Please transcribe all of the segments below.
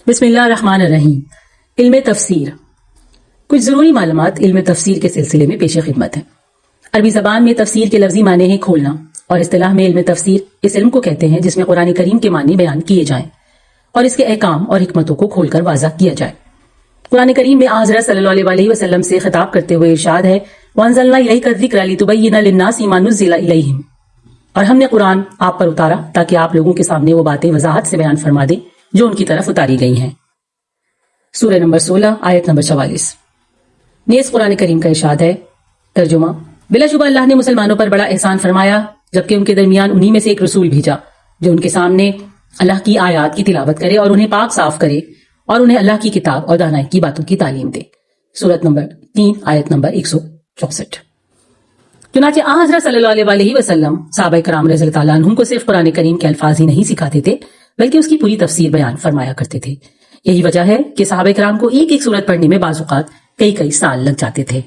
بسم اللہ الرحمن الرحیم۔ علم تفسیر۔ کچھ ضروری معلومات علم تفسیر کے سلسلے میں پیش خدمت ہیں۔ عربی زبان میں تفسیر کے لفظی معنی ہے کھولنا، اور اصطلاح میں علم تفسیر اس علم کو کہتے ہیں جس میں قرآن کریم کے معنی بیان کیے جائیں اور اس کے احکام اور حکمتوں کو کھول کر واضح کیا جائے۔ قرآن کریم میں حضرت صلی اللہ علیہ وسلم سے خطاب کرتے ہوئے ارشاد ہے وَأَنزَلْنَا إِلَيْكَ الذِّكْرَ لِتُبَيِّنَ لِلنَّاسِ مَا نُزِّلَ إِلَيْهِمْ، اور ہم نے قرآن آپ پر اتارا تاکہ آپ لوگوں کے سامنے وہ باتیں وضاحت سے بیان فرما دیں جو ان کی طرف اتاری گئی ہیں۔ سورہ نمبر 16 آیت نمبر 44۔ نیز قرآن کریم کا ارشاد ہے، ترجمہ: بلا شبہ اللہ نے مسلمانوں پر بڑا احسان فرمایا جبکہ ان کے درمیان انہی میں سے ایک رسول بھیجا جو ان کے سامنے اللہ کی آیات کی تلاوت کرے اور انہیں پاک صاف کرے اور انہیں اللہ کی کتاب اور دانائی کی باتوں کی تعلیم دے۔ سورۃ نمبر 3 آیت نمبر 164۔ چنانچہ حضرت صلی اللہ علیہ وسلم صحابہ کرام رضی اللہ تعالیٰ عنہم کو صرف قرآن کریم کے الفاظ ہی نہیں سکھاتے تھے بلکہ اس کی پوری تفسیر بیان فرمایا کرتے تھے۔ یہی وجہ ہے کہ صحابہ کرام کو ایک ایک سورت پڑھنے میں بعض اوقات کئی سال لگ جاتے تھے۔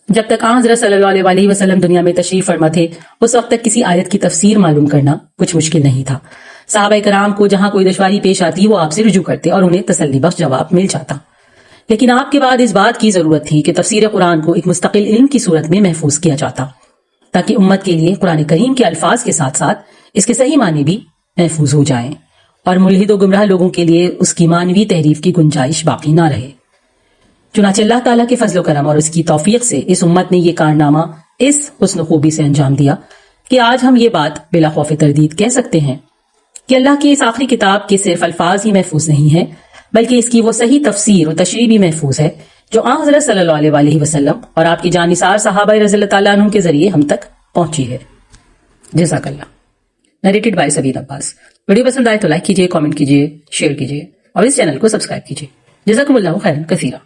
جب تک حضرت صلی اللہ علیہ وسلم دنیا میں تشریف فرما تھے اس وقت تک کسی آیت کی تفسیر معلوم کرنا کچھ مشکل نہیں تھا۔ صحابہ کرام کو جہاں کوئی دشواری پیش آتی وہ آپ سے رجوع کرتے اور انہیں تسلی بخش جواب مل جاتا، لیکن آپ کے بعد اس بات کی ضرورت تھی کہ تفسیر قرآن کو ایک مستقل علم کی صورت میں محفوظ کیا جاتا تاکہ امت کے لیے قرآن کریم کے الفاظ کے ساتھ ساتھ اس کے صحیح معنی بھی محفوظ ہو جائیں اور ملحد و گمراہ لوگوں کے لیے اس کی معنوی تحریف کی گنجائش باقی نہ رہے۔ چنانچہ اللہ تعالیٰ کے فضل و کرم اور اس کی توفیق سے اس امت نے یہ کارنامہ اس حسن و خوبی سے انجام دیا کہ آج ہم یہ بات بلا خوف تردید کہہ سکتے ہیں کہ اللہ کی اس آخری کتاب کے صرف الفاظ ہی محفوظ نہیں ہیں بلکہ اس کی وہ صحیح تفسیر و تشریح بھی محفوظ ہے جو حضرت صلی اللہ علیہ وسلم اور آپ کی جانثار صحابہ رضی اللہ تعالیٰ عنہ کے ذریعے ہم تک پہنچی ہے۔ جزاک اللہ۔ Narrated by Sabir Abbas. Video پسند آئے تو لائک کیجیے، کامنٹ کیجیے، شیئر کیجیے اور اس چینل کو سبسکرائب کیجیے۔ جزاکم اللہ خیرا کثیرا۔